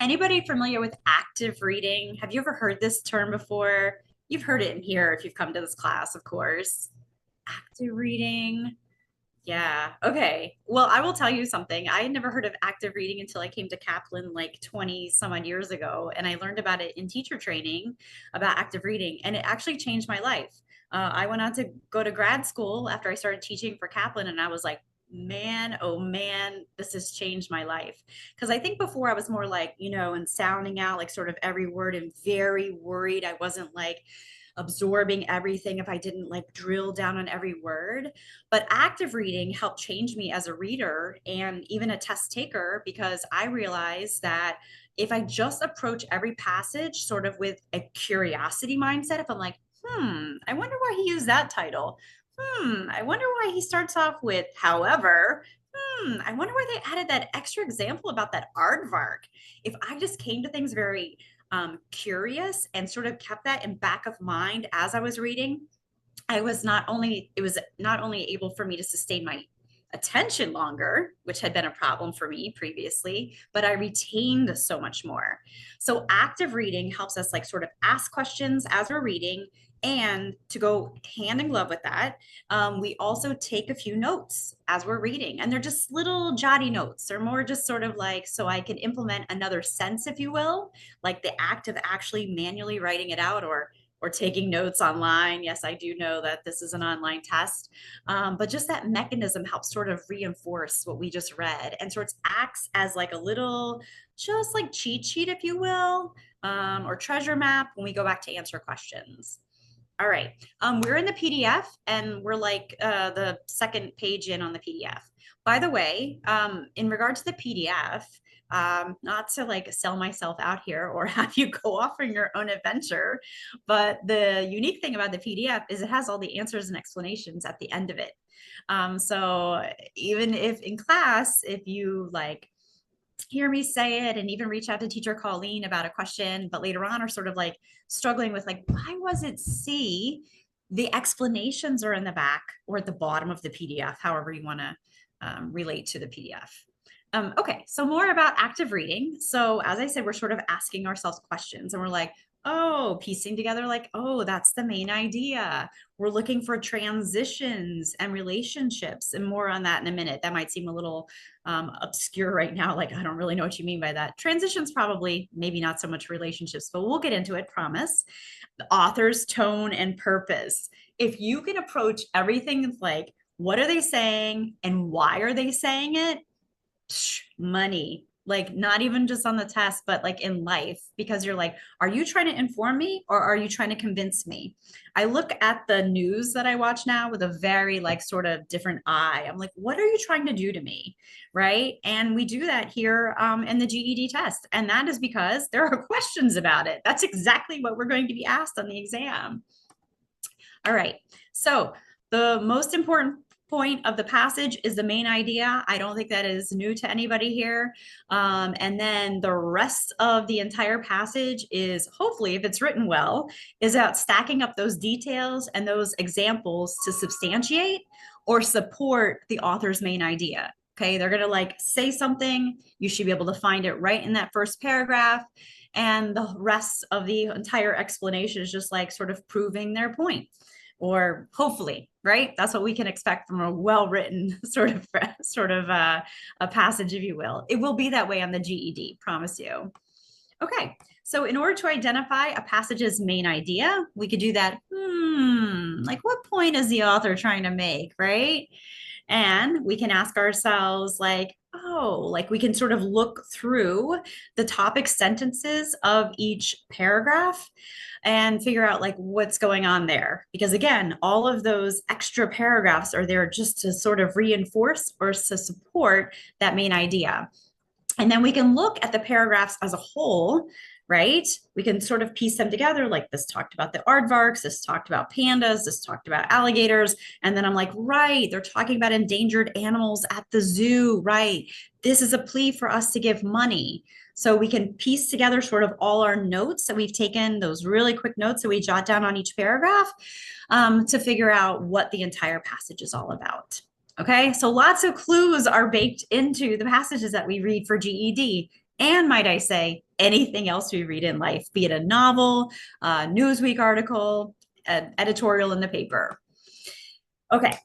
anybody familiar with active reading? Have you ever heard this term before? You've heard it in here if you've come to this class, of course. Active reading. Yeah. Okay. Well, I will tell you something. I had never heard of active reading until I came to Kaplan like 20 some odd years ago. And I learned about it in teacher training about active reading. And it actually changed my life. I went on to go to grad school after I started teaching for Kaplan. And I was like, man, oh man, this has changed my life. Because I think before I was more like, and sounding out like sort of every word and very worried. I wasn't like, absorbing everything if I didn't like drill down on every word. But active reading helped change me as a reader and even a test taker because I realized that if I just approach every passage sort of with a curiosity mindset, if I'm like, I wonder why he used that title. I wonder why he starts off with, however, I wonder why they added that extra example about that aardvark. If I just came to things very curious and sort of kept that in back of mind as I was reading, it was not only able for me to sustain my attention longer, which had been a problem for me previously, but I retained so much more. So active reading helps us like sort of ask questions as we're reading. And to go hand in glove with that, we also take a few notes as we're reading. And they're just little jotty notes. They're more just sort of like, so I can implement another sense, if you will, like the act of actually manually writing it out or taking notes online. Yes, I do know that this is an online test, but just that mechanism helps sort of reinforce what we just read and sort of acts as like a little, just like cheat sheet, if you will, or treasure map when we go back to answer questions. All right, we're in the PDF and we're like the second page in on the PDF. By the way, in regards to the PDF, not to like sell myself out here or have you go off on your own adventure, but the unique thing about the PDF is it has all the answers and explanations at the end of it. So even if in class, if you like hear me say it and even reach out to teacher Colleen about a question, but later on are sort of like struggling with like, why was it C? The explanations are in the back or at the bottom of the PDF, however you want to relate to the PDF. Okay, so more about active reading. So as I said, we're sort of asking ourselves questions and we're like, oh, piecing together like, oh, that's the main idea. We're looking for transitions and relationships and more on that in a minute. That might seem a little obscure right now. Like, I don't really know what you mean by that. Transitions probably, maybe not so much relationships, but we'll get into it, promise. The author's tone and purpose. If you can approach everything like, what are they saying and why are they saying it? Money, like not even just on the test, but like in life, because you're like, are you trying to inform me or are you trying to convince me? I look at the news that I watch now with a very like sort of different eye. I'm like, what are you trying to do to me? Right. And we do that here in the GED test. And that is because there are questions about it. That's exactly what we're going to be asked on the exam. All right. So the most important point of the passage is the main idea. I don't think that is new to anybody here. And then the rest of the entire passage is hopefully, if it's written well, is about stacking up those details and those examples to substantiate or support the author's main idea. Okay, they're going to like say something. You should be able to find it right in that first paragraph. And the rest of the entire explanation is just like sort of proving their point. Or hopefully, right? That's what we can expect from a well-written sort of a passage, if you will. It will be that way on the GED, promise you. Okay, so in order to identify a passage's main idea, we could do that, like what point is the author trying to make, right? And we can ask ourselves like, oh, like we can sort of look through the topic sentences of each paragraph and figure out like what's going on there. Because again, all of those extra paragraphs are there just to sort of reinforce or to support that main idea. And then we can look at the paragraphs as a whole, right? We can sort of piece them together. Like this talked about the aardvarks, this talked about pandas, this talked about alligators. And then I'm like, right, they're talking about endangered animals at the zoo, right? This is a plea for us to give money. So we can piece together sort of all our notes that we've taken, those really quick notes that we jot down on each paragraph to figure out what the entire passage is all about. Okay, so lots of clues are baked into the passages that we read for GED. and might I say, anything else we read in life, be it a novel, a Newsweek article, an editorial in the paper. Okay,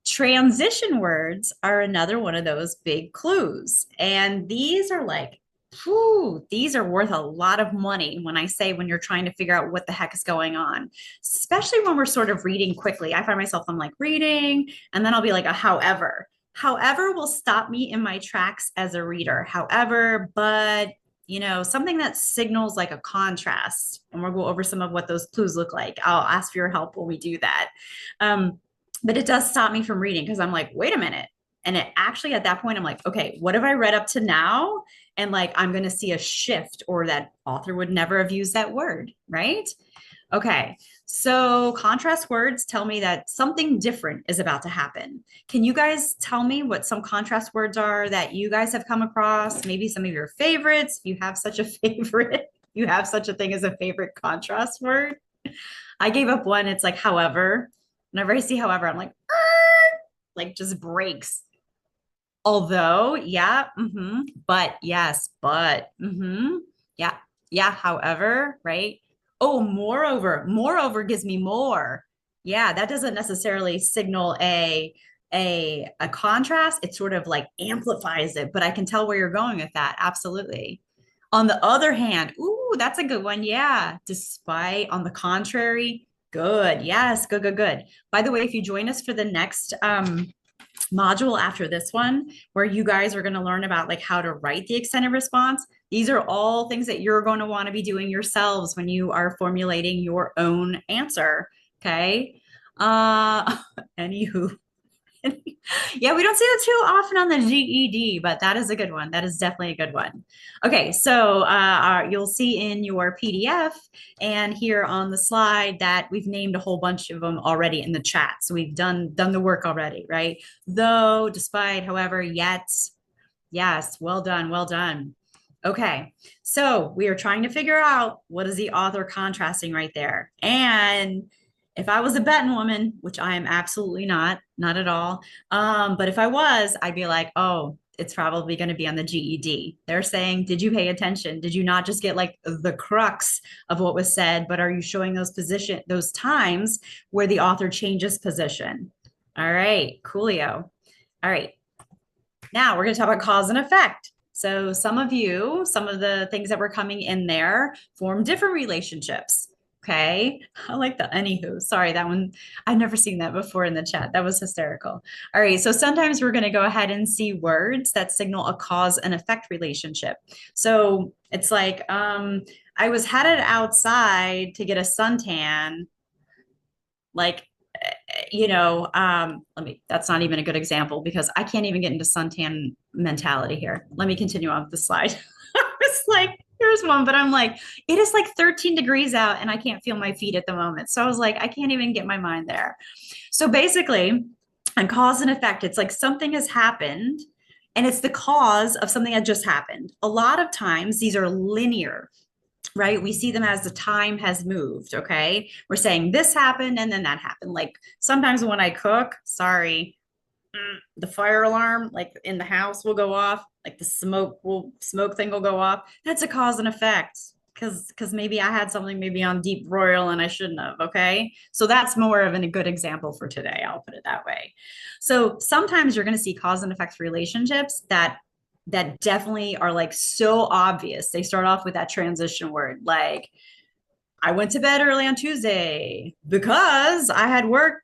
transition words are another one of those big clues. And these are like, whew, these are worth a lot of money when I say when you're trying to figure out what the heck is going on, especially when we're sort of reading quickly. I find myself, I'm like reading, and then I'll be like a however. However will stop me in my tracks as a reader. However, but something that signals like a contrast. And we'll go over some of what those clues look like. I'll ask for your help when we do that. But it does stop me from reading because I'm like, wait a minute. And it actually at that point, I'm like, okay, what have I read up to now? And like, I'm going to see a shift, or that author would never have used that word, right? Okay. So contrast words tell me that something different is about to happen. Can you guys tell me what some contrast words are that you guys have come across? Maybe some of your favorites, if you have such a favorite, you have such a thing as a favorite contrast word. I gave up one. It's like, however. Whenever I see however, I'm like just breaks. Although, yeah, but yes, but yeah, yeah, however, right? Oh, moreover gives me more. Yeah, that doesn't necessarily signal a contrast. It sort of like amplifies it, but I can tell where you're going with that. Absolutely. On the other hand, ooh, that's a good one. Yeah. Despite, on the contrary, good. Yes, good, good, good. By the way, if you join us for the next module after this one, where you guys are going to learn about like how to write the extended response, these are all things that you're going to want to be doing yourselves when you are formulating your own answer. Okay. Anywho. Yeah, we don't see that too often on the GED, but that is a good one. That is definitely a good one. Okay, so you'll see in your PDF and here on the slide that we've named a whole bunch of them already in the chat. So we've done the work already, right? Though, despite, however, yet, yes, well done, well done. Okay, so we are trying to figure out what is the author contrasting right there. And if I was a betting woman, which I am absolutely not at all. But if I was, I'd be like, oh, it's probably going to be on the GED. They're saying, did you pay attention? Did you not just get like the crux of what was said, but are you showing those times where the author changes position? All right, coolio. All right. Now we're going to talk about cause and effect. So some of the things that were coming in there form different relationships. Okay. I like the anywho. Sorry, that one, I've never seen that before in the chat. That was hysterical. All right. So sometimes we're going to go ahead and see words that signal a cause and effect relationship. So it's like, I was headed outside to get a suntan. Like, that's not even a good example because I can't even get into suntan mentality here. Let me continue on with the slide. It's like, here's one, but I'm like, it is like 13 degrees out and I can't feel my feet at the moment. So I was like, I can't even get my mind there. So basically, on cause and effect, it's like something has happened and it's the cause of something that just happened. A lot of times these are linear, right? We see them as the time has moved. Okay. We're saying this happened and then that happened. Like sometimes when I cook, sorry, the fire alarm, like in the house will go off, like the smoke thing will go off. That's a cause and effect. Because maybe I had something maybe on deep broil and I shouldn't have. Okay. So that's more of a good example for today. I'll put it that way. So sometimes you're going to see cause and effect relationships that definitely are like so obvious. They start off with that transition word, like I went to bed early on Tuesday because I had work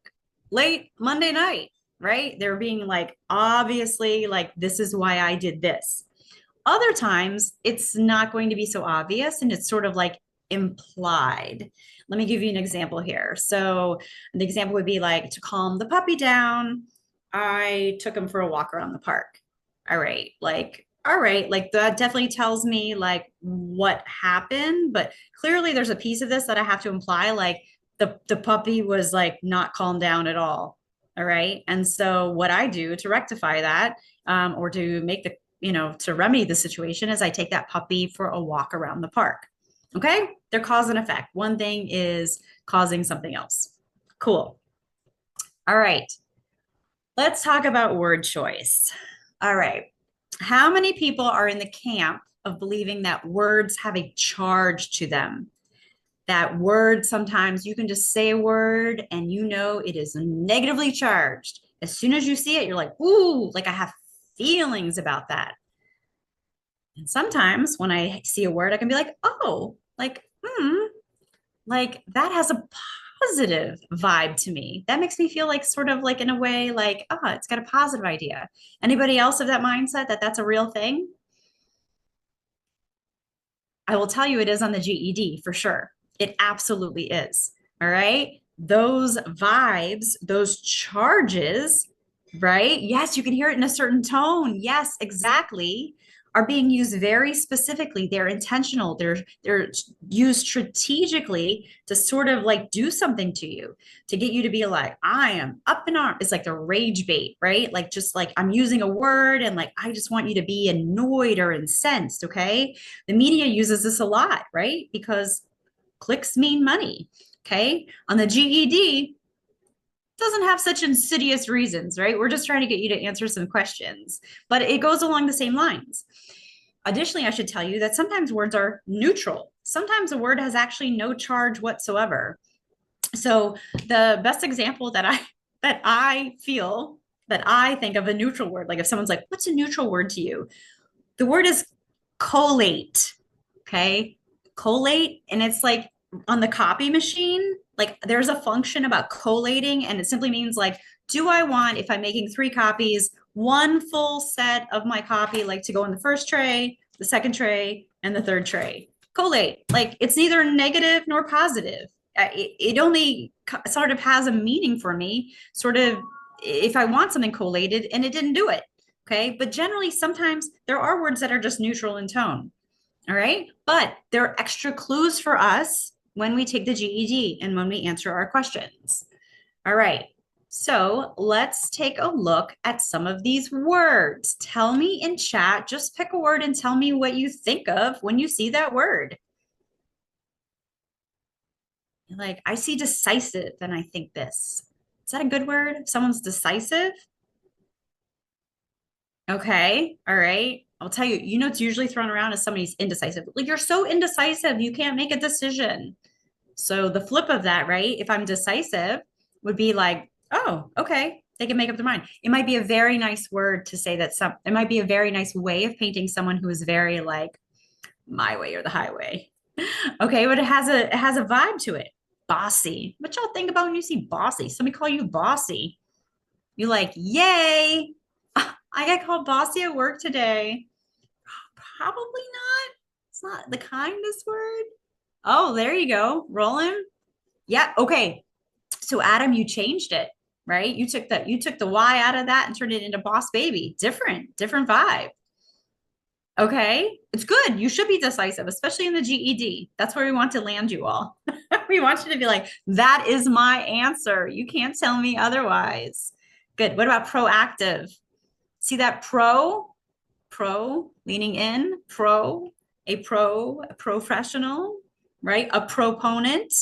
late Monday night, right? They're being like, obviously, like, this is why I did this. Other times, it's not going to be so obvious and it's sort of like implied. Let me give you an example here. So, the example would be like to calm the puppy down, I took him for a walk around the park. All right, like that definitely tells me like what happened, but clearly there's a piece of this that I have to imply, like the puppy was like not calmed down at all. All right. And so what I do to rectify that, or to make to remedy the situation is I take that puppy for a walk around the park. Okay. They're cause and effect. One thing is causing something else. Cool. All right. Let's talk about word choice. All right. How many people are in the camp of believing that words have a charge to them. That word, sometimes you can just say a word and you know it is negatively charged. As soon as you see it, you're like, ooh, like I have feelings about that. And sometimes when I see a word, I can be like, oh, like that has a positive vibe to me. That makes me feel like sort of like in a way, like, it's got a positive idea. Anybody else of that mindset that that's a real thing? I will tell you it is on the GED for sure. It absolutely is. All right. Those vibes, those charges, right? Yes, you can hear it in a certain tone. Yes, exactly. Are being used very specifically. They're intentional. They're used strategically to sort of like do something to you, to get you to be like, I am up in arms. It's like the rage bait, right? Like just like I'm using a word and like I just want you to be annoyed or incensed. Okay. The media uses this a lot, right? Because clicks mean money. Okay. On the GED, doesn't have such insidious reasons, right? We're just trying to get you to answer some questions, but it goes along the same lines. Additionally, I should tell you that sometimes words are neutral. Sometimes a word has actually no charge whatsoever. So the best example that I feel that I think of a neutral word, like if someone's like, what's a neutral word to you? The word is collate. Okay. Collate. And it's like on the copy machine, like there's a function about collating, and it simply means like, do I want, if I'm making 3 copies, one full set of my copy, like to go in the first tray, the second tray, and the third tray? Collate. Like it's neither negative nor positive. It only sort of has a meaning for me, sort of if I want something collated and it didn't do it. Okay. But generally, sometimes there are words that are just neutral in tone. All right. But there are extra clues for us when we take the GED and when we answer our questions. All right. So let's take a look at some of these words. Tell me in chat, just pick a word and tell me what you think of when you see that word. Like, I see decisive and I think this. Is that a good word? If someone's decisive? Okay. All right. I'll tell you, it's usually thrown around as somebody's indecisive. Like, you're so indecisive, you can't make a decision. So the flip of that, right? If I'm decisive, would be like, oh, okay, they can make up their mind. It might be a very nice word to say that it might be a very nice way of painting someone who is very like my way or the highway. Okay, but it has a vibe to it. Bossy. What y'all think about when you see bossy? Somebody call you bossy. You're like, yay. I got called bossy at work today. Probably not. It's not the kindest word. Oh, there you go. Rolling. Yeah. Okay. So Adam, you changed it, right? You took the Y out of that and turned it into boss baby. Different vibe. Okay. It's good. You should be decisive, especially in the GED. That's where we want to land you all. We want you to be like, that is my answer. You can't tell me otherwise. Good. What about proactive? See that pro, leaning in, a professional, right? A proponent.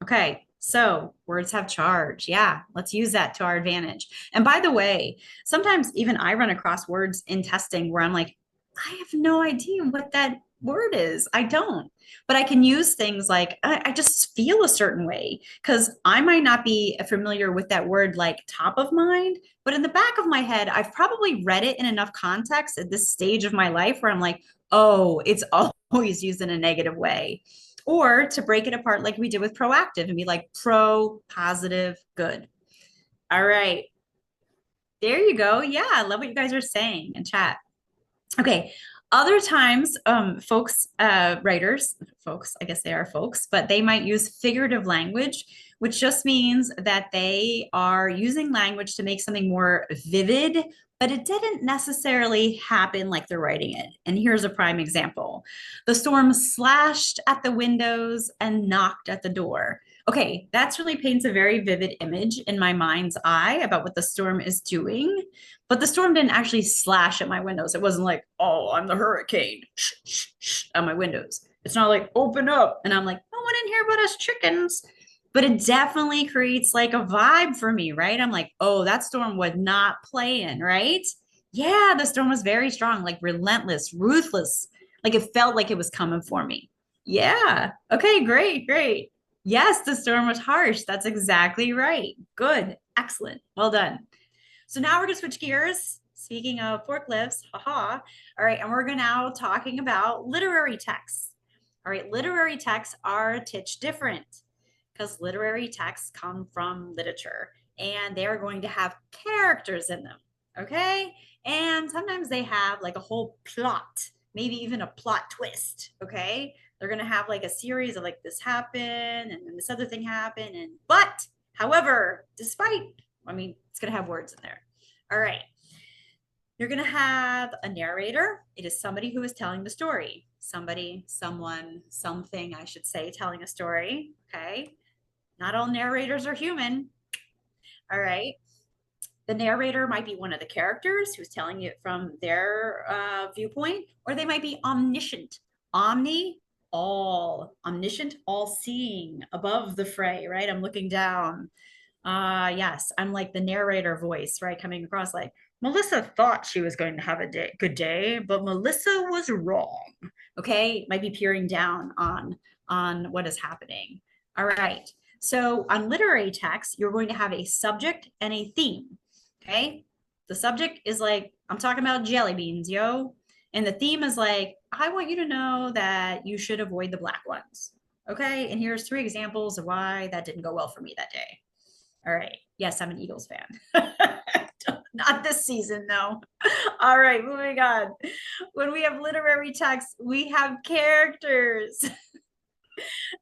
Okay. So words have charge. Yeah. Let's use that to our advantage. And by the way, sometimes even I run across words in testing where I'm like, I have no idea what that word is. I don't, but I can use things like I just feel a certain way because I might not be familiar with that word like top of mind, but in the back of my head, I've probably read it in enough context at this stage of my life where I'm like, oh, it's always used in a negative way. Or to break it apart like we did with proactive and be like pro, positive, good. All right. There you go. Yeah, I love what you guys are saying in chat. Okay. Other times, writers, folks, I guess they are folks, but they might use figurative language, which just means that they are using language to make something more vivid, but it didn't necessarily happen like they're writing it. And here's a prime example. The storm slashed at the windows and knocked at the door. Okay, that's really paints a very vivid image in my mind's eye about what the storm is doing. But the storm didn't actually slash at my windows. It wasn't like, oh, I'm the hurricane shh, shh, shh, on my windows. It's not like open up. And I'm like, no one in here but us chickens. But it definitely creates like a vibe for me, right? I'm like, oh, that storm was not playing, right? Yeah, the storm was very strong, like relentless, ruthless. Like it felt like it was coming for me. Yeah. Okay, great, great. Yes, the storm was harsh. That's exactly right. Good. Excellent. Well done. So now we're going to switch gears. Speaking of forklifts, haha. All right, and we're going to now talking about literary texts. All right, literary texts are a titch different because literary texts come from literature and they are going to have characters in them. Okay, and sometimes they have like a whole plot, maybe even a plot twist. Okay, they're going to have like a series of like this happened and then this other thing happened, and but however, despite, I mean, it's going to have words in there. All right. You're going to have a narrator. It is somebody who is telling the story. Somebody, someone, something, I should say, telling a story. Okay. Not all narrators are human. All right. The narrator might be one of the characters who's telling it from their viewpoint, or they might be omniscient. Omni, all. Omniscient, all seeing, above the fray, right? I'm looking down. Yes, I'm like the narrator voice, right? Coming across like, Melissa thought she was going to have a good day, but Melissa was wrong. Okay, might be peering down on what is happening. All right. So on literary text, you're going to have a subject and a theme. Okay. The subject is like, I'm talking about jelly beans, yo. And the theme is like, I want you to know that you should avoid the black ones. Okay. And here's 3 examples of why that didn't go well for me that day. All right. Yes, I'm an Eagles fan. Not this season, though. All right, moving on. When we have literary text, we have characters,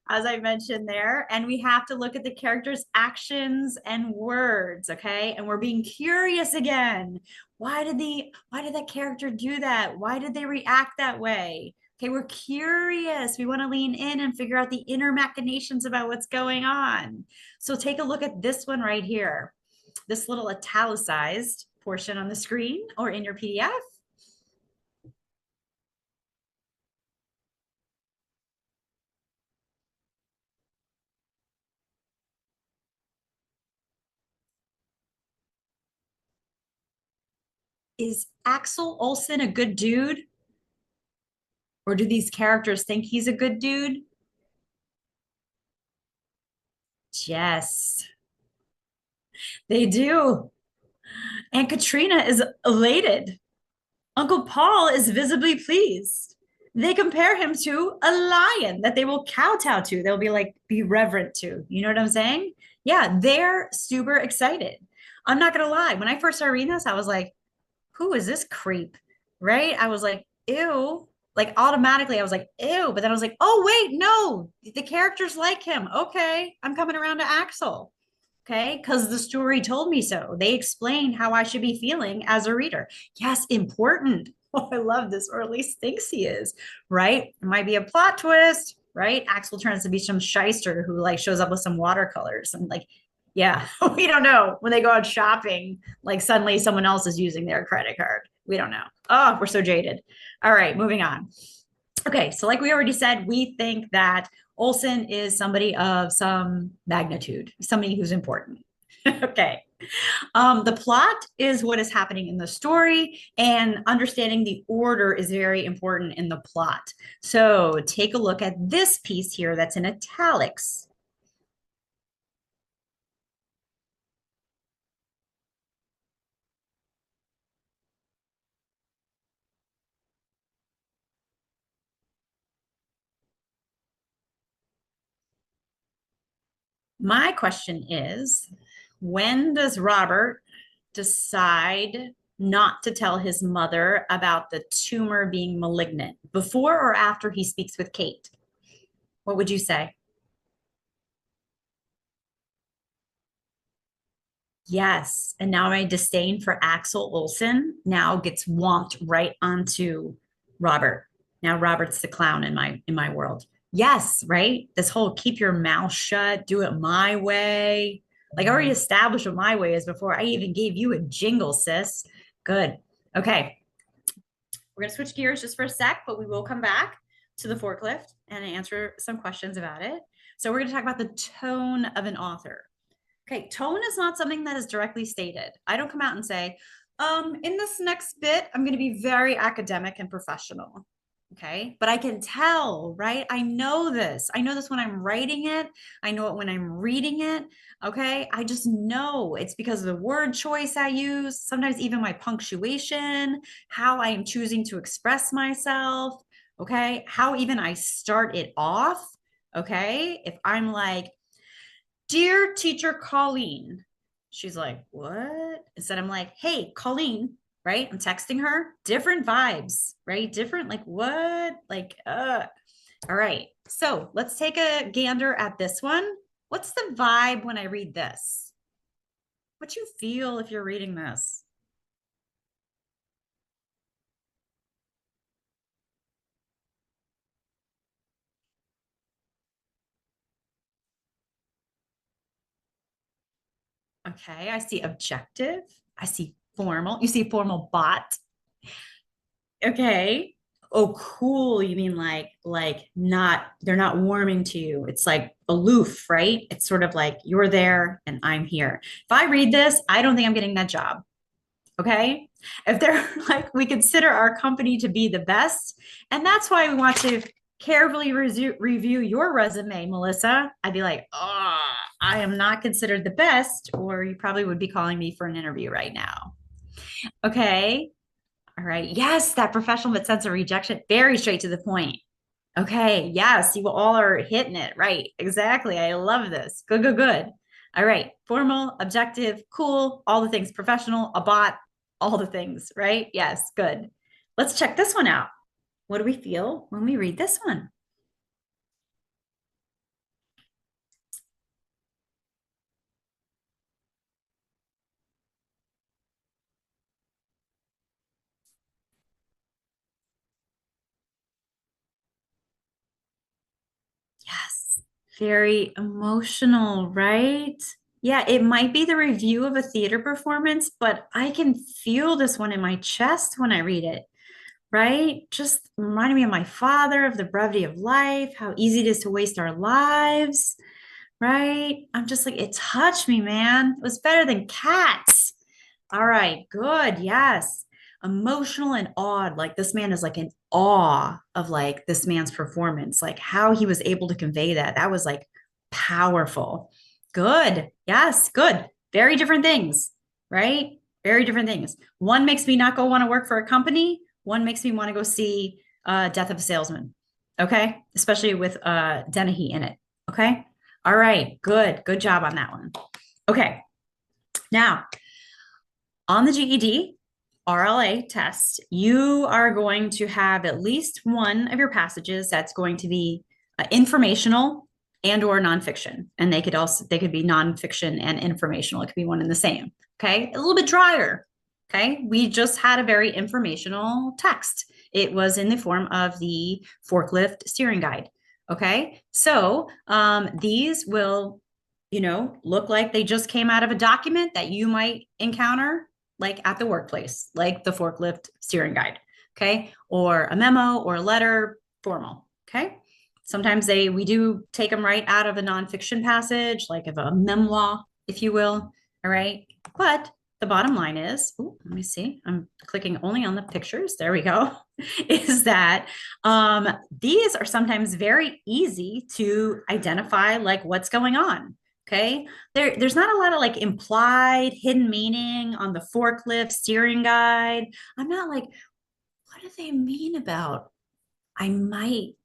as I mentioned there, and we have to look at the characters' actions and words, okay? And we're being curious again. Why did that character do that? Why did they react that way? Okay, we're curious. We want to lean in and figure out the inner machinations about what's going on. So take a look at this one right here, this little italicized portion on the screen or in your PDF. Is Axel Olsen a good dude? Or do these characters think he's a good dude? Yes, they do. And Katrina is elated. Uncle Paul is visibly pleased. They compare him to a lion that they will kowtow to. They'll be like, be reverent to. You know what I'm saying? Yeah, they're super excited. I'm not going to lie. When I first started reading this, I was like, who is this creep? Right? I was like, ew. Like automatically, I was like, ew. But then I was like, oh, wait, no, the characters like him. Okay, I'm coming around to Axel. Okay, because the story told me so. They explained how I should be feeling as a reader. Yes, important. Oh, I love this, or at least thinks he is, right? It might be a plot twist, right? Axel turns to be some shyster who like shows up with some watercolors and like, yeah, we don't know when they go out shopping, like suddenly someone else is using their credit card. We don't know. Oh, we're so jaded. All right, moving on. Okay, so like we already said, we think that Olsen is somebody of some magnitude, somebody who's important. Okay. The plot is what is happening in the story, and understanding the order is very important in the plot. So take a look at this piece here that's in italics. My question is, when does Robert decide not to tell his mother about the tumor being malignant? Before or after he speaks with Kate? What would you say? Yes. And now my disdain for Axel Olsen now gets whomped right onto Robert. Now Robert's the clown in my world. Yes, right? This whole keep your mouth shut, do it my way. Like I already established what my way is before I even gave you a jingle, sis. Good. Okay. We're gonna switch gears just for a sec, but we will come back to the forklift and answer some questions about it. So we're gonna talk about the tone of an author. Okay, tone is not something that is directly stated. I don't come out and say, in this next bit, I'm going to be very academic and professional. Okay. But I can tell, right? I know this. I know this when I'm writing it. I know it when I'm reading it. Okay. I just know it's because of the word choice I use, sometimes even my punctuation, how I am choosing to express myself. Okay. How even I start it off. Okay. If I'm like, Dear teacher Colleen, she's like, what? Instead, I'm like, hey, Colleen, right? I'm texting her. Different vibes, right? Different, like, what? Like, all right. So let's take a gander at this one. What's the vibe when I read this? What you feel if you're reading this? Okay, I see objective. I see formal. You see formal bot. Okay. Oh, cool. You mean like not they're not warming to you. It's like aloof, right? It's sort of like you're there and I'm here. If I read this, I don't think I'm getting that job. Okay. If they're like, we consider our company to be the best, and that's why we want to carefully review your resume, Melissa. I'd be like, oh, I am not considered the best, or you probably would be calling me for an interview right now. Okay. All right. Yes, that professional but sense of rejection, very straight to the point. Okay. Yes, you all are hitting it. Right. Exactly. I love this. Good, good, good. All right. Formal, objective, cool, all the things, professional, a bot, all the things. Right. Yes. Good. Let's check this one out. What do we feel when we read this one? Yes. Very emotional, right? Yeah, it might be the review of a theater performance, but I can feel this one in my chest when I read it. Right? Just reminding me of my father, of the brevity of life, how easy it is to waste our lives, right? I'm just like, it touched me, man. It was better than cats. All right, good. Yes. Emotional and awed. Like this man is like in awe of like this man's performance, like how he was able to convey that. That was like powerful. Good. Yes, good. Very different things, right? Very different things. One makes me not go want to work for a company. One makes me want to go see Death of a Salesman. Okay. Especially with Dennehy in it. Okay. All right. Good. Good job on that one. Okay. Now, on the GED RLA test, you are going to have at least one of your passages that's going to be informational and or nonfiction. And they could be nonfiction and informational. It could be one and the same. Okay. A little bit drier. Okay. We just had a very informational text. It was in the form of the forklift steering guide. Okay. So these will, look like they just came out of a document that you might encounter like at the workplace, like the forklift steering guide, okay, or a memo or a letter, formal, okay. Sometimes we do take them right out of a nonfiction passage, like of a memoir, if you will. All right, but the bottom line is, ooh, let me see, I'm clicking only on the pictures. There we go. Is that these are sometimes very easy to identify, like what's going on. Okay. There's not a lot of like implied hidden meaning on the forklift steering guide. I'm not like, what do they mean about I might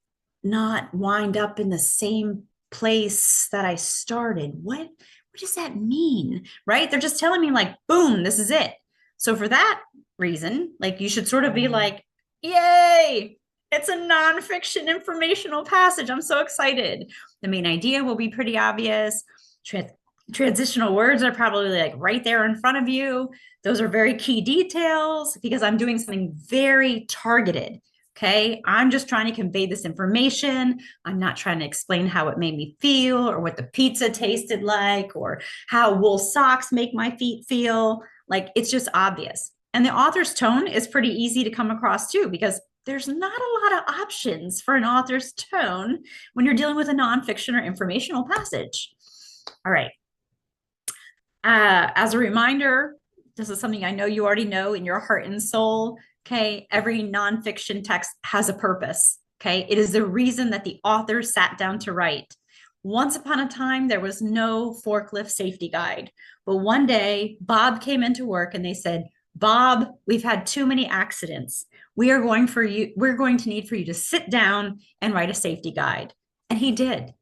not wind up in the same place that I started? What does that mean? Right? They're just telling me like, boom, this is it. So for that reason, like you should sort of be like, yay, it's a nonfiction informational passage. I'm so excited. The main idea will be pretty obvious. Transitional words are probably like right there in front of you. Those are very key details because I'm doing something very targeted. Okay. I'm just trying to convey this information. I'm not trying to explain how it made me feel or what the pizza tasted like or how wool socks make my feet feel. Like it's just obvious. And the author's tone is pretty easy to come across too, because there's not a lot of options for an author's tone when you're dealing with a nonfiction or informational passage. All right. As a reminder, this is something I know you already know in your heart and soul. Okay. Every nonfiction text has a purpose. Okay. It is the reason that the author sat down to write. Once upon a time, there was no forklift safety guide. But one day, Bob came into work and they said, Bob, we've had too many accidents. We're going to need for you to sit down and write a safety guide. And he did.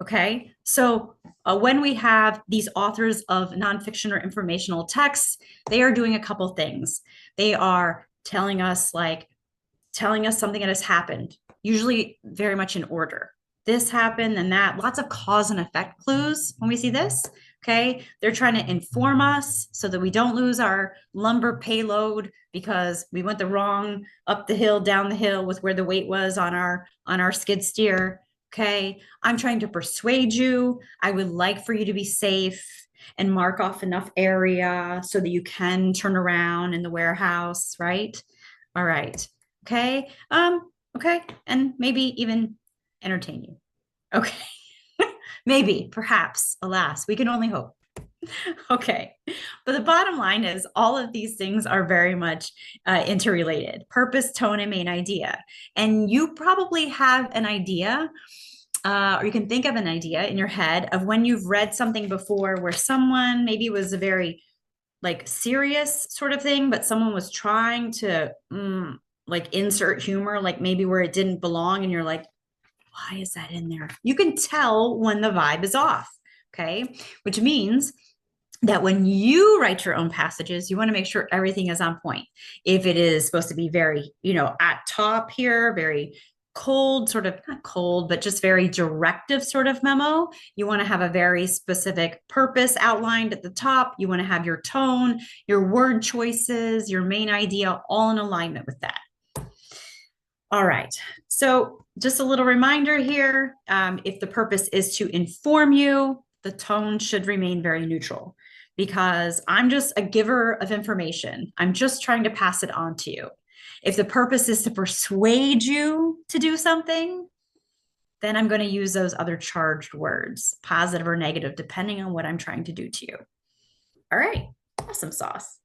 Okay. So when we have these authors of nonfiction or informational texts, they are doing a couple things. They are telling us something that has happened, usually very much in order. This happened and that, lots of cause and effect clues when we see this. Okay. They're trying to inform us so that we don't lose our lumber payload because we went the wrong up the hill, down the hill with where the weight was on our skid steer. Okay. I'm trying to persuade you. I would like for you to be safe and mark off enough area so that you can turn around in the warehouse, right? All right. Okay. Okay. And maybe even entertain you. Okay. Maybe, perhaps, alas, we can only hope. Okay. But the bottom line is all of these things are very much interrelated: purpose, tone, and main idea. And you probably have an idea, or you can think of an idea in your head of when you've read something before where someone maybe was a very like serious sort of thing, but someone was trying to like insert humor, like maybe where it didn't belong. And you're like, why is that in there? You can tell when the vibe is off. Okay. Which means that when you write your own passages, you want to make sure everything is on point. If it is supposed to be very, at top here, very cold, sort of not cold, but just very directive sort of memo, you want to have a very specific purpose outlined at the top. You want to have your tone, your word choices, your main idea all in alignment with that. All right. So just a little reminder here, if the purpose is to inform you, the tone should remain very neutral because I'm just a giver of information. I'm just trying to pass it on to you. If the purpose is to persuade you to do something, then I'm going to use those other charged words, positive or negative, depending on what I'm trying to do to you. All right. Awesome sauce.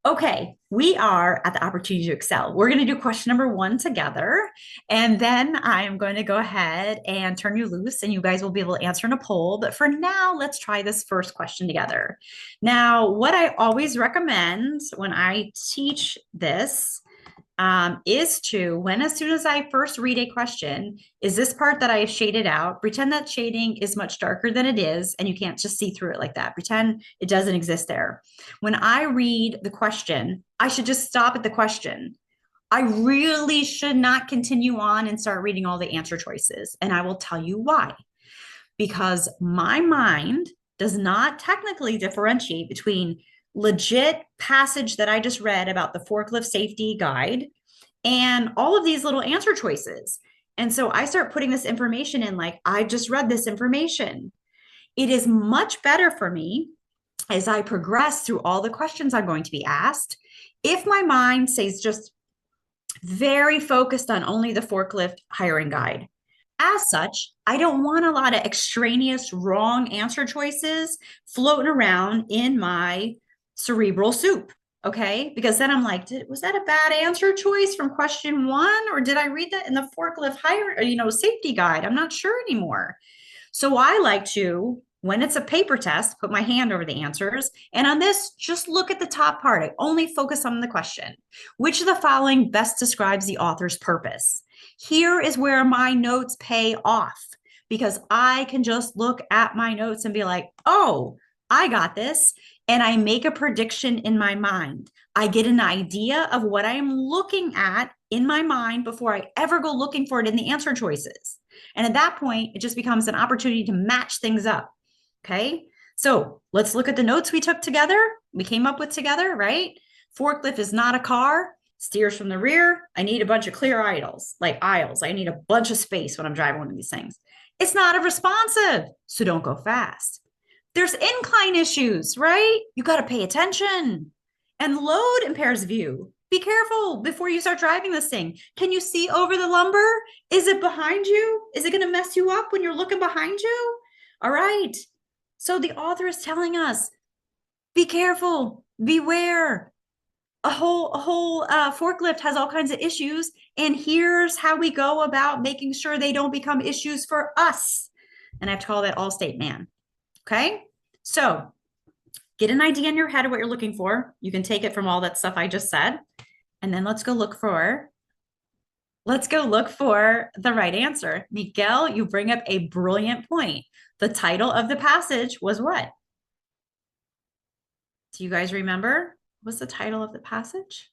Okay, we are at the opportunity to excel. We're going to do question number 1 together, and then I'm going to go ahead and turn you loose, and you guys will be able to answer in a poll. But for now, let's try this first question together. Now, what I always recommend when I teach this is to, as soon as I first read a question, is this part that I have shaded out, pretend that shading is much darker than it is, and you can't just see through it like that. Pretend it doesn't exist there. When I read the question, I should just stop at the question. I really should not continue on and start reading all the answer choices. And I will tell you why. Because my mind does not technically differentiate between legit passage that I just read about the forklift safety guide and all of these little answer choices. And so I start putting this information in like, I just read this information. It is much better for me as I progress through all the questions I'm going to be asked, if my mind stays just very focused on only the forklift hiring guide. As such, I don't want a lot of extraneous wrong answer choices floating around in my cerebral soup. Okay. Because then I'm like, was that a bad answer choice from question 1? Or did I read that in the forklift safety guide? I'm not sure anymore. So I like to, when it's a paper test, put my hand over the answers. And on this, just look at the top part. I only focus on the question. Which of the following best describes the author's purpose? Here is where my notes pay off because I can just look at my notes and be like, oh, I got this. And I make a prediction in my mind. I get an idea of what I am looking at in my mind before I ever go looking for it in the answer choices. And at that point, it just becomes an opportunity to match things up. Okay. So let's look at the notes we took together. We came up with together, right? Forklift is not a car. Steers from the rear. I need a bunch of clear aisles. I need a bunch of space when I'm driving one of these things. It's not a responsive, so don't go fast. There's incline issues, right? You got to pay attention. And load impairs view. Be careful before you start driving this thing. Can you see over the lumber? Is it behind you? Is it going to mess you up when you're looking behind you? All right. So the author is telling us, be careful, beware. a whole forklift has all kinds of issues, and here's how we go about making sure they don't become issues for us. And I have to call that Allstate man. Okay, so get an idea in your head of what you're looking for. You can take it from all that stuff I just said, and then let's go look for the right answer. Miguel, you bring up a brilliant point. The title of the passage was what? Do you guys remember? What's the title of the passage?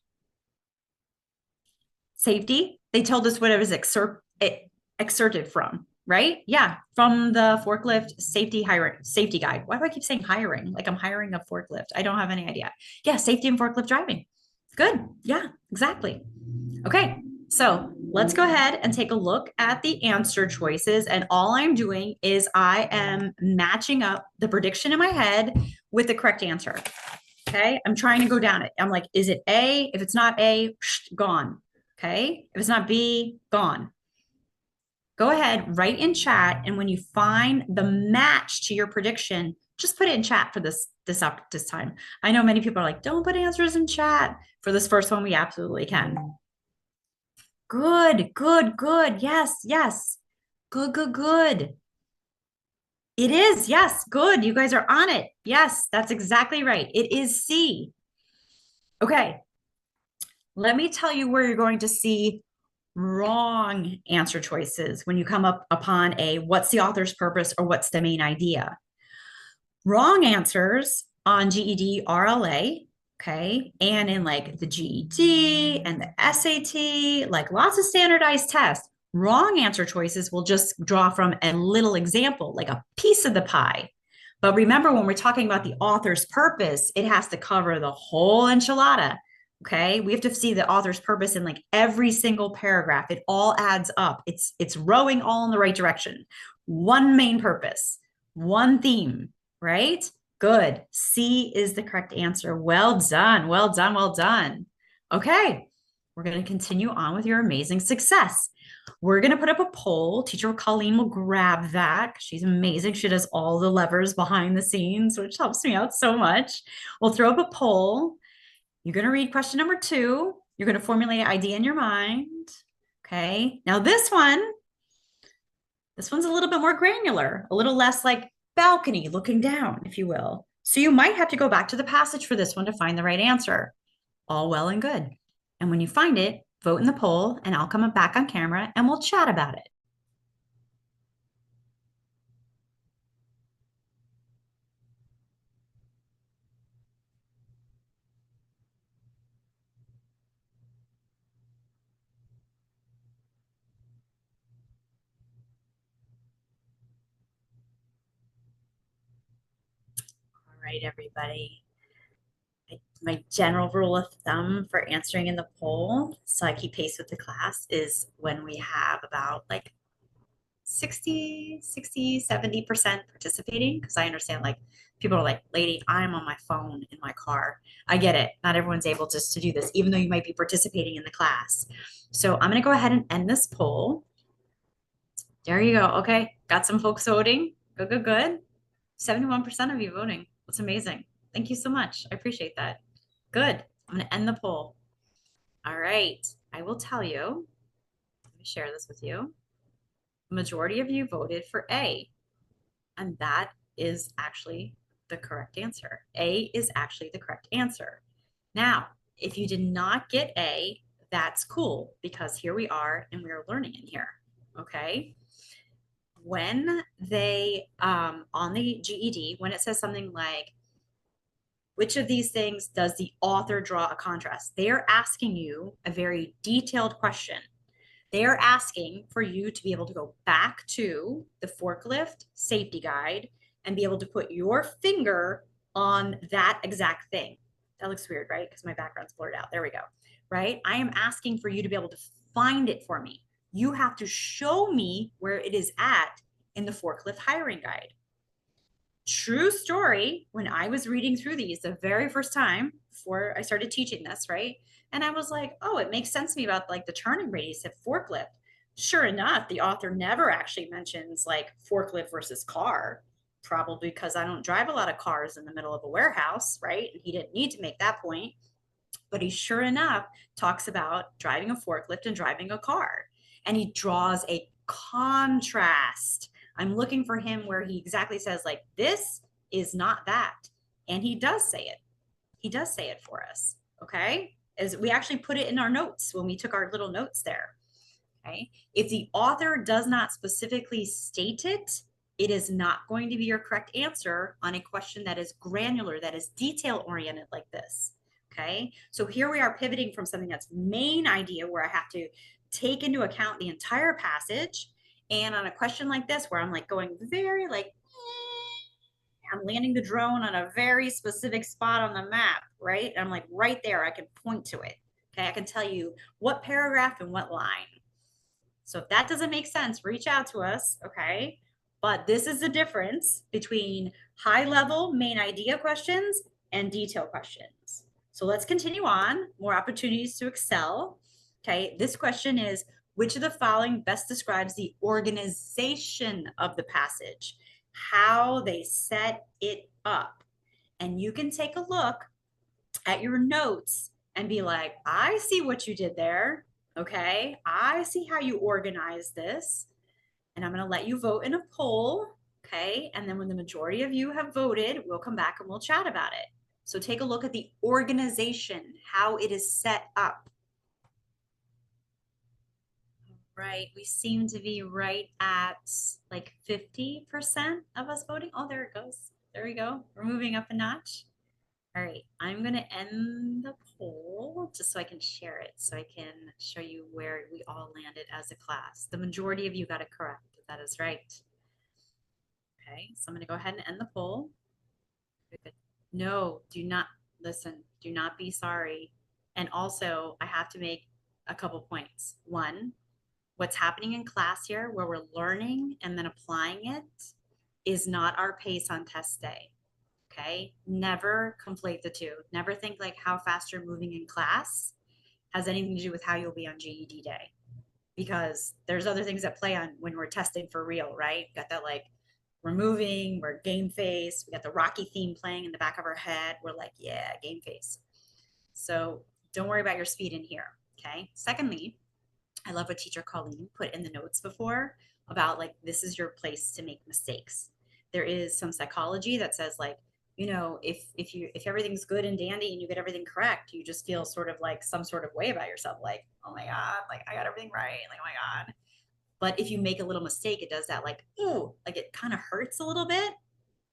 Safety. They told us what it was excerpted from, right? Yeah, from the forklift safety guide. Why do I keep saying hiring? Like I'm hiring a forklift. I don't have any idea. Yeah, safety and forklift driving. Good. Yeah, exactly. Okay, so let's go ahead and take a look at the answer choices. And all I'm doing is I am matching up the prediction in my head with the correct answer. Okay, I'm trying to go down it. I'm like, is it A? If it's not A, gone. Okay, if it's not B, gone. Go ahead, write in chat, and when you find the match to your prediction, just put it in chat for this time. I know many people are like, don't put answers in chat. For this first one, we absolutely can. Good, good, good. Yes, yes. Good, good, good. It is. Yes, good. You guys are on it. Yes, that's exactly right. It is C. Okay. Let me tell you where you're going to see wrong answer choices when you come up upon a what's the author's purpose or what's the main idea. Wrong answers on GED, RLA, okay, and in like the GED and the SAT, like lots of standardized tests. Wrong answer choices will just draw from a little example, like a piece of the pie. But remember, when we're talking about the author's purpose, it has to cover the whole enchilada. Okay, we have to see the author's purpose in like every single paragraph. It all adds up. It's rowing all in the right direction. One main purpose, one theme, right? Good. C is the correct answer. Well done. Well done. Well done. Okay, we're going to continue on with your amazing success. We're going to put up a poll. Teacher Colleen will grab that. She's amazing. She does all the levers behind the scenes, which helps me out so much. We'll throw up a poll. You're going to read question number 2. You're going to formulate an idea in your mind. Okay. Now this one's a little bit more granular, a little less like balcony looking down, if you will. So you might have to go back to the passage for this one to find the right answer. All well and good. And when you find it, vote in the poll and I'll come back on camera and we'll chat about it. All right, everybody. My general rule of thumb for answering in the poll, so I keep pace with the class, is when we have about like 70% participating, because I understand like people are like, lady, I'm on my phone in my car. I get it. Not everyone's able just to do this, even though you might be participating in the class. So I'm going to go ahead and end this poll. There you go. Okay. Got some folks voting. Good, good, good. 71% of you voting. That's amazing. Thank you so much. I appreciate that. Good. I'm going to end the poll. All right. I will tell you, let me share this with you. The majority of you voted for A, and that is actually the correct answer. A is actually the correct answer. Now, if you did not get A, that's cool, because here we are and we are learning in here. Okay. When they, on the GED, when it says something like, which of these things does the author draw a contrast? They are asking you a very detailed question. They are asking for you to be able to go back to the forklift safety guide and be able to put your finger on that exact thing. That looks weird, right? Because my background's blurred out. There we go. Right? I am asking for you to be able to find it for me. You have to show me where it is at in the forklift hiring guide. True story, when I was reading through these the very first time before I started teaching this, right? And I was like, oh, it makes sense to me about like the turning radius of forklift. Sure enough, the author never actually mentions like forklift versus car, probably because I don't drive a lot of cars in the middle of a warehouse, right? And he didn't need to make that point. but he sure enough talks about driving a forklift and driving a car. And he draws a contrast. I'm looking for him where he exactly says, like, this is not that. And he does say it. He does say it for us. Okay. As we actually put it in our notes when we took our little notes there. Okay. If the author does not specifically state it, it is not going to be your correct answer on a question that is granular, that is detail oriented like this. Okay. So here we are pivoting from something that's main idea where I have to take into account the entire passage. And on a question like this, where I'm like going very like, I'm landing the drone on a very specific spot on the map, right? I'm like right there, I can point to it. Okay. I can tell you what paragraph and what line. So if that doesn't make sense, reach out to us, okay? But this is the difference between high level main idea questions and detail questions. So let's continue on, more opportunities to excel. Okay, this question is, which of the following best describes the organization of the passage, how they set it up? And you can take a look at your notes and be like, I see what you did there. Okay, I see how you organize this. And I'm going to let you vote in a poll. Okay, and then when the majority of you have voted, we'll come back and we'll chat about it. So take a look at the organization, how it is set up. Right, we seem to be right at like 50% of us voting. Oh, there it goes. There we go. We're moving up a notch. All right, I'm going to end the poll just so I can share it, so I can show you where we all landed as a class. The majority of you got it correct. That is right. Okay, so I'm going to go ahead and end the poll. Good. No, do not listen. Do not be sorry. And also, I have to make a couple points. One, what's happening in class here, where we're learning and then applying it, is not our pace on test day. Okay, never conflate the two. Never think like how fast you're moving in class has anything to do with how you'll be on GED day, because there's other things that play on when we're testing for real, right? Got that, like, we're moving, we're game face, we got the Rocky theme playing in the back of our head. We're like, yeah, game face. So don't worry about your speed in here. Okay. Secondly, I love what teacher Colleen put in the notes before about like, this is your place to make mistakes. There is some psychology that says like, you know, if everything's good and dandy and you get everything correct, you just feel sort of like some sort of way about yourself, like, oh my God, like I got everything right, like oh my God. But if you make a little mistake, it does that like, ooh, like it kind of hurts a little bit.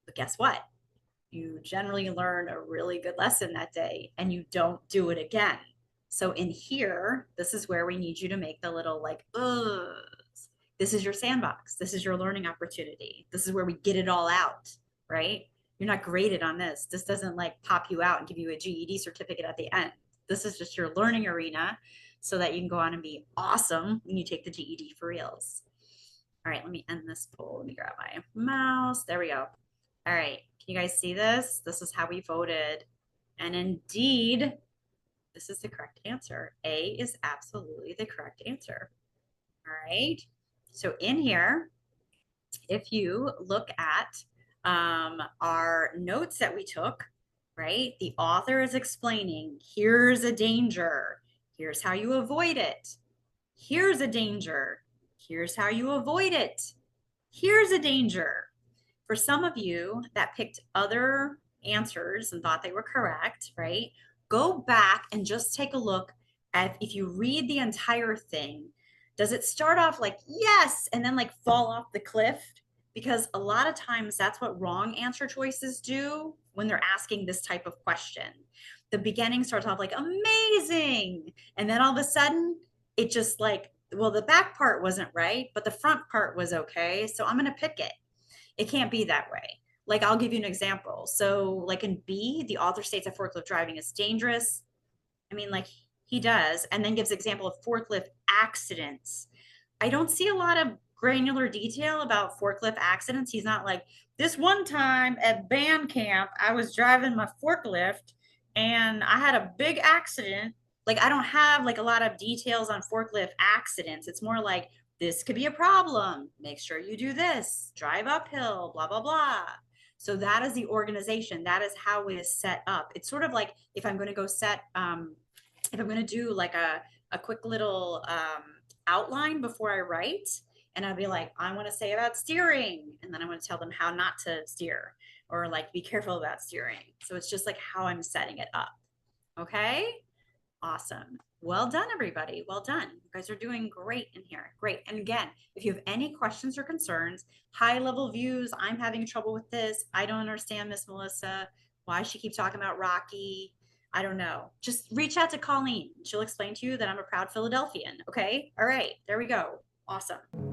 But guess what? You generally learn a really good lesson that day and you don't do it again. So in here, this is where we need you to make the little like, ugh. This is your sandbox. This is your learning opportunity. This is where we get it all out, right? You're not graded on this. This doesn't like pop you out and give you a GED certificate at the end. This is just your learning arena so that you can go on and be awesome when you take the GED for reals. All right, let me end this poll. Let me grab my mouse. There we go. All right, can you guys see this? This is how we voted. And indeed, this is the correct answer. A is absolutely the correct answer. All right. So in here, if you look at our notes that we took, right, the author is explaining, here's a danger. Here's how you avoid it. Here's a danger. Here's how you avoid it. Here's a danger. For some of you that picked other answers and thought they were correct, right, go back and just take a look at, if you read the entire thing, does it start off like yes and then like fall off the cliff? Because a lot of times that's what wrong answer choices do when they're asking this type of question. The beginning starts off like amazing, and then all of a sudden it just like, well, the back part wasn't right, but the front part was okay, so I'm going to pick it. It can't be that way. Like, I'll give you an example. So like in B, the author states that forklift driving is dangerous. I mean, like he does, and then gives example of forklift accidents. I don't see a lot of granular detail about forklift accidents. He's not like, this one time at band camp, I was driving my forklift and I had a big accident. Like, I don't have like a lot of details on forklift accidents. It's more like, this could be a problem. Make sure you do this, drive uphill, blah, blah, blah. So that is the organization. That is how it is set up. It's sort of like if I'm going to go set if I'm going to do like a quick little outline before I write, and I'll be like, I want to say about steering, and then I want to tell them how not to steer, or like be careful about steering. So it's just like how I'm setting it up. Okay. Awesome. Well done, everybody. Well done. You guys are doing great in here. Great. And again, if you have any questions or concerns, high level views, I'm having trouble with this. I don't understand Miss Melissa. Why she keeps talking about Rocky. I don't know. Just reach out to Colleen. She'll explain to you that I'm a proud Philadelphian. Okay. All right. There we go. Awesome.